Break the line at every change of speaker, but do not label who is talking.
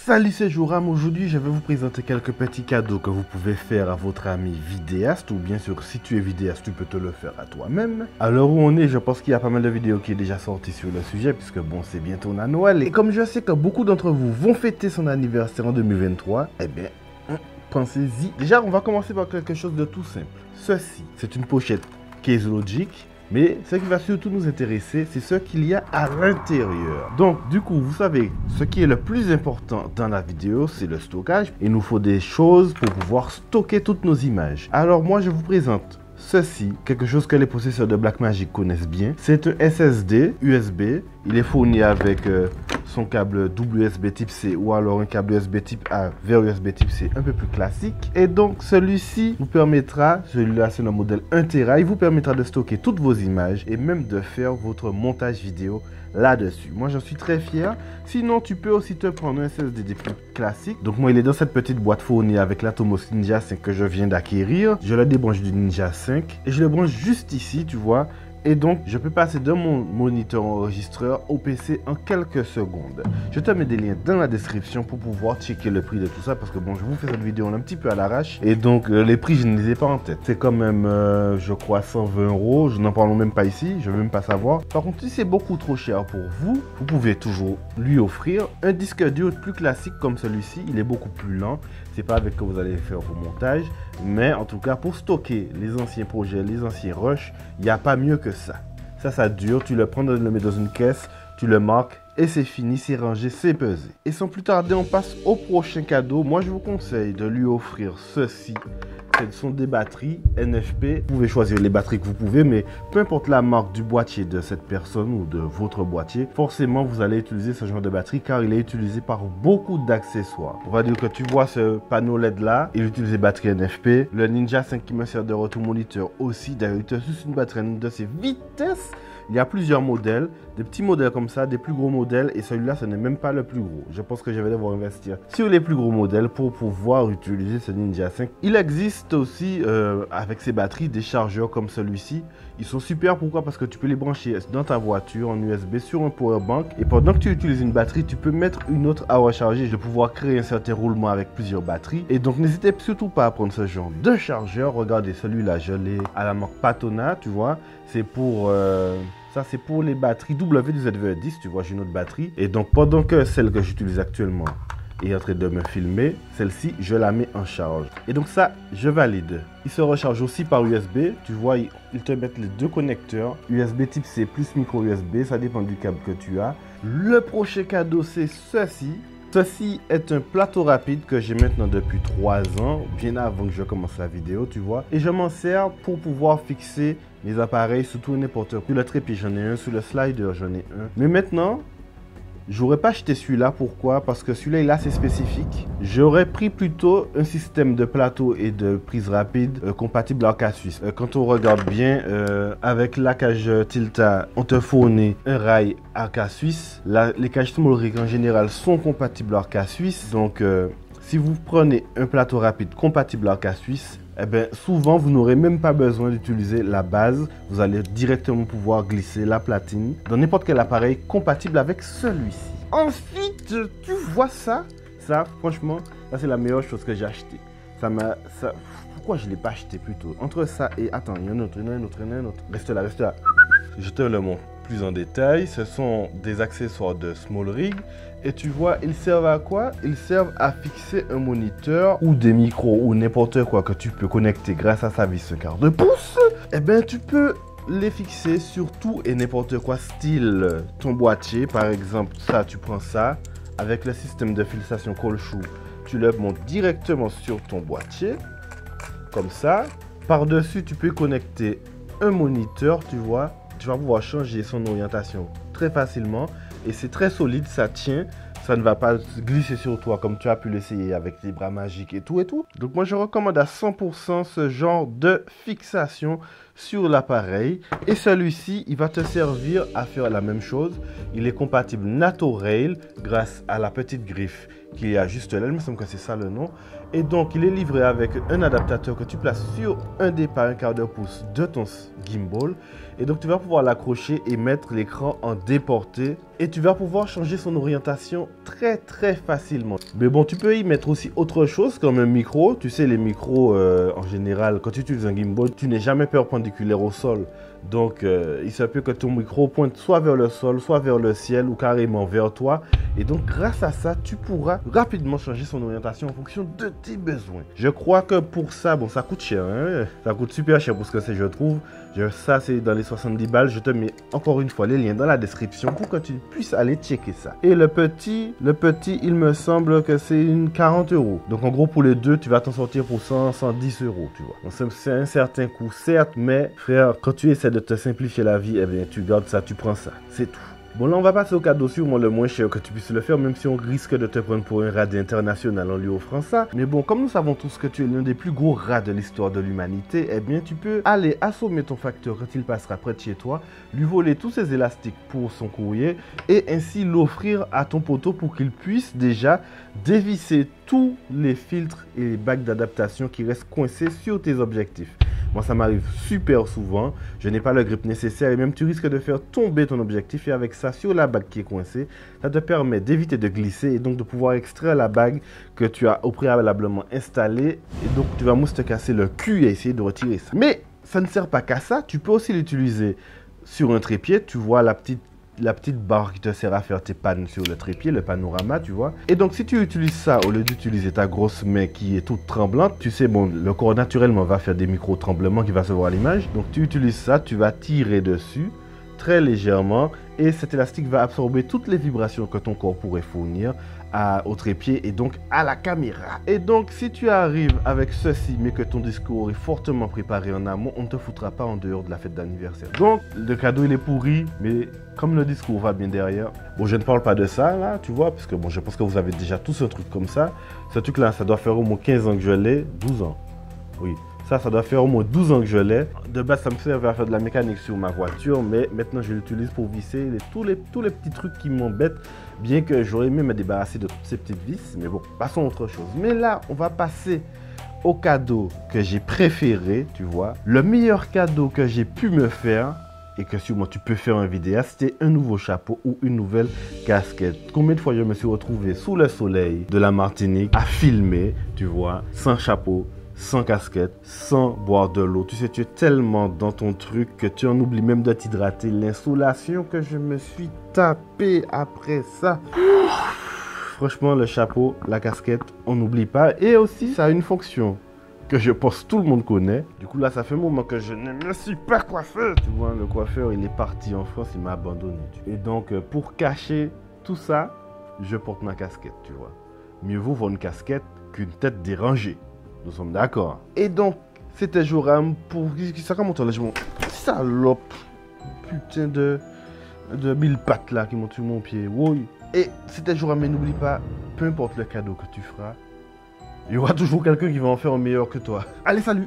Salut, c'est Joram. Aujourd'hui, je vais vous présenter quelques petits cadeaux que vous pouvez faire à votre ami vidéaste, ou bien sûr, si tu es vidéaste, tu peux te le faire à toi-même. À l'heure où on est, je pense qu'il y a pas mal de vidéos qui est déjà sorties sur le sujet, puisque bon, c'est bientôt la Noël. Et comme je sais que beaucoup d'entre vous vont fêter son anniversaire en 2023, eh bien, pensez-y. Déjà, on va commencer par quelque chose de tout simple. Ceci, c'est une pochette Case Logic. Mais ce qui va surtout nous intéresser, c'est ce qu'il y a à l'intérieur. Donc, du coup, vous savez, ce qui est le plus important dans la vidéo, c'est le stockage. Il nous faut des choses pour pouvoir stocker toutes nos images. Alors, moi, je vous présente ceci, quelque chose que les possesseurs de Blackmagic connaissent bien. C'est un SSD USB. Il est fourni avec son câble USB type C ou alors un câble USB type A vers USB type C un peu plus classique. Et donc celui-ci vous permettra, celui-là c'est le modèle 1 Tera, il vous permettra de stocker toutes vos images et même de faire votre montage vidéo là-dessus. Moi j'en suis très fier. Sinon tu peux aussi te prendre un SSD des plus classiques. Donc moi il est dans cette petite boîte fournie avec l'Atomos Ninja 5 que je viens d'acquérir. Je le débranche du Ninja 5 et je le branche juste ici, tu vois. Et donc, je peux passer de mon moniteur enregistreur au PC en quelques secondes. Je te mets des liens dans la description pour pouvoir checker le prix de tout ça. Parce que bon, je vous fais cette vidéo un petit peu à l'arrache. Et donc, les prix, je ne les ai pas en tête. C'est quand même, je crois, 120 €. Je n'en parle même pas ici. Je ne veux même pas savoir. Par contre, si c'est beaucoup trop cher pour vous, vous pouvez toujours lui offrir un disque dur plus classique comme celui-ci. Il est beaucoup plus lent. C'est pas avec que vous allez faire vos montages. Mais en tout cas, pour stocker les anciens projets, les anciens rushs, il n'y a pas mieux que ça. Ça dure, tu le prends, tu le mets dans une caisse, tu le marques et c'est fini, c'est rangé, c'est pesé. Et sans plus tarder, on passe au prochain cadeau. Moi, je vous conseille de lui offrir ceci. Ce sont des batteries NFP. Vous pouvez choisir les batteries que vous pouvez, mais peu importe la marque du boîtier de cette personne ou de votre boîtier, forcément, vous allez utiliser ce genre de batterie car il est utilisé par beaucoup d'accessoires. On va dire que tu vois ce panneau LED là, il utilise des batteries NFP. Le Ninja 5 qui me sert de retour moniteur aussi. D'ailleurs, il te suce une batterie de ses vitesses. Il y a plusieurs modèles, des petits modèles comme ça, des plus gros modèles et celui-là ce n'est même pas le plus gros. Je pense que je vais devoir investir sur les plus gros modèles pour pouvoir utiliser ce Ninja 5. Il existe aussi avec ces batteries des chargeurs comme celui-ci. Ils sont super, pourquoi? Parce que tu peux les brancher dans ta voiture en USB sur un powerbank et pendant que tu utilises une batterie, tu peux mettre une autre à recharger, de pouvoir créer un certain roulement avec plusieurs batteries. Et donc n'hésitez surtout pas à prendre ce genre de chargeur. Regardez celui-là, je l'ai à la marque Patona, tu vois. C'est pour... ça, c'est pour les batteries W2ZV10, tu vois, j'ai une autre batterie. Et donc, pendant que celle que j'utilise actuellement est en train de me filmer, celle-ci, je la mets en charge. Et donc ça, je valide. Il se recharge aussi par USB. Tu vois, ils te mettent les deux connecteurs. USB type C plus micro USB, ça dépend du câble que tu as. Le prochain cadeau, c'est ceci. Ceci est un plateau rapide que j'ai maintenant depuis 3 ans, bien avant que je commence la vidéo, tu vois. Et je m'en sers pour pouvoir fixer mes appareils sur tout et n'importe quoi. Sur le trépied, j'en ai un. Sur le slider, j'en ai un. Mais maintenant, j'aurais pas acheté celui-là. Pourquoi? Parce que celui-là, il est assez spécifique. J'aurais pris plutôt un système de plateau et de prise rapide compatible Arca Suisse. Quand on regarde bien, avec la cage Tilta, on te fournit un rail Arca Suisse. Les cages SmallRig en général sont compatibles Arca Suisse. Donc, si vous prenez un plateau rapide compatible Arca Suisse, eh bien, souvent, vous n'aurez même pas besoin d'utiliser la base. Vous allez directement pouvoir glisser la platine dans n'importe quel appareil compatible avec celui-ci. Ensuite, tu vois ça? Ça, franchement, ça c'est la meilleure chose que j'ai acheté. Pourquoi je ne l'ai pas acheté plus tôt? Entre ça et... Attends, il y en a un autre, il y en a un autre, il y en a un autre. Reste là, reste là. Je te le montre plus en détail. Ce sont des accessoires de SmallRig. Et tu vois, ils servent à quoi? Ils servent à fixer un moniteur ou des micros ou n'importe quoi que tu peux connecter grâce à sa vis 1/4 de pouce. Eh bien, tu peux les fixer sur tout et n'importe quoi, style ton boîtier. Par exemple, ça, tu prends ça avec le système de fixation Coleshoe. Tu le montes directement sur ton boîtier, comme ça. Par-dessus, tu peux connecter un moniteur, tu vois. Tu vas pouvoir changer son orientation très facilement. Et c'est très solide, ça tient. Ça ne va pas glisser sur toi comme tu as pu l'essayer avec les bras magiques et tout et tout. Donc moi, je recommande à 100% ce genre de fixation sur l'appareil. Et celui-ci, il va te servir à faire la même chose. Il est compatible NATO Rail grâce à la petite griffe qu'il y a juste là. Il me semble que c'est ça le nom. Et donc, il est livré avec un adaptateur que tu places sur un des pas 1/4 pouce de ton gimbal. Et donc, tu vas pouvoir l'accrocher et mettre l'écran en déporté. Et tu vas pouvoir changer son orientation très facilement. Mais bon, tu peux y mettre aussi autre chose comme un micro. Tu sais, les micros, en général, quand tu utilises un gimbal, tu n'es jamais perpendiculaire au sol. Donc, il se peut que ton micro pointe soit vers le sol, soit vers le ciel ou carrément vers toi. Et donc, grâce à ça, tu pourras rapidement changer son orientation en fonction de tes besoins. Je crois que pour ça, bon, ça coûte cher, hein? Ça coûte super cher pour ce que c'est, je trouve. Ça, c'est dans les 70 balles. Je te mets encore une fois les liens dans la description pour que tu puisses aller checker ça. Et le petit, il me semble que c'est une 40 €. Donc, en gros, pour les deux, tu vas t'en sortir pour 100, 110 €, tu vois. Donc, c'est un certain coût, certes, mais frère, quand tu essaies de te simplifier la vie, eh bien, tu gardes ça, tu prends ça. C'est tout. Bon, là, on va passer au cadeau sûrement le moins cher que tu puisses le faire, même si on risque de te prendre pour un rat international en lui offrant ça. Mais bon, comme nous savons tous que tu es l'un des plus gros rats de l'histoire de l'humanité, eh bien, tu peux aller assommer ton facteur quand il passera près de chez toi, lui voler tous ses élastiques pour son courrier et ainsi l'offrir à ton poteau pour qu'il puisse déjà dévisser tous les filtres et les bagues d'adaptation qui restent coincés sur tes objectifs. Moi, ça m'arrive super souvent. Je n'ai pas le grip nécessaire et même tu risques de faire tomber ton objectif. Et avec ça, sur la bague qui est coincée, ça te permet d'éviter de glisser et donc de pouvoir extraire la bague que tu as au préalablement installée. Et donc, tu vas mousse te casser le cul et essayer de retirer ça. Mais ça ne sert pas qu'à ça. Tu peux aussi l'utiliser sur un trépied. Tu vois la petite barre qui te sert à faire tes pannes sur le trépied, le panorama, tu vois. Et donc, si tu utilises ça, au lieu d'utiliser ta grosse main qui est toute tremblante, tu sais, bon, le corps naturellement va faire des micro-tremblements qui va se voir à l'image. Donc, tu utilises ça, tu vas tirer dessus très légèrement et cet élastique va absorber toutes les vibrations que ton corps pourrait fournir au trépied et donc à la caméra. Et donc, si tu arrives avec ceci, mais que ton discours est fortement préparé en amont, on ne te foutra pas en dehors de la fête d'anniversaire. Donc, le cadeau, il est pourri, mais comme le discours va bien derrière. Bon, je ne parle pas de ça, là, tu vois, parce que bon, je pense que vous avez déjà tous un truc comme ça. Ce truc-là, ça doit faire au moins 15 ans que je l'ai, 12 ans. Oui. Ça doit faire au moins 12 ans que je l'ai. De base, ça me servait à faire de la mécanique sur ma voiture, mais maintenant, je l'utilise pour visser tous les petits trucs qui m'embêtent, bien que j'aurais aimé me débarrasser de toutes ces petites vis. Mais bon, passons à autre chose. Mais là, on va passer au cadeau que j'ai préféré, tu vois. Le meilleur cadeau que j'ai pu me faire, et que sûrement tu peux faire un vidéaste, c'était un nouveau chapeau ou une nouvelle casquette. Combien de fois je me suis retrouvé sous le soleil de la Martinique à filmer, tu vois, sans chapeau, sans casquette, sans boire de l'eau. Tu sais, tu es tellement dans ton truc que tu en oublies même de t'hydrater. L'insolation que je me suis tapé après ça. Franchement, le chapeau, la casquette, on n'oublie pas. Et aussi, ça a une fonction que je pense tout le monde connaît. Du coup, là, ça fait un moment que je ne me suis pas coiffé. Tu vois, le coiffeur, il est parti en France, il m'a abandonné. Et donc, pour cacher tout ça, je porte ma casquette, tu vois. Mieux vaut voir une casquette qu'une tête dérangée. Nous sommes d'accord. Et donc, c'était Joram pour... Ça remonte là, je m'en... Salope. Putain de 1000 pattes là qui montent sur mon pied. Oui. Et c'était Joram, mais n'oublie pas, peu importe le cadeau que tu feras, il y aura toujours quelqu'un qui va en faire un meilleur que toi. Allez, salut!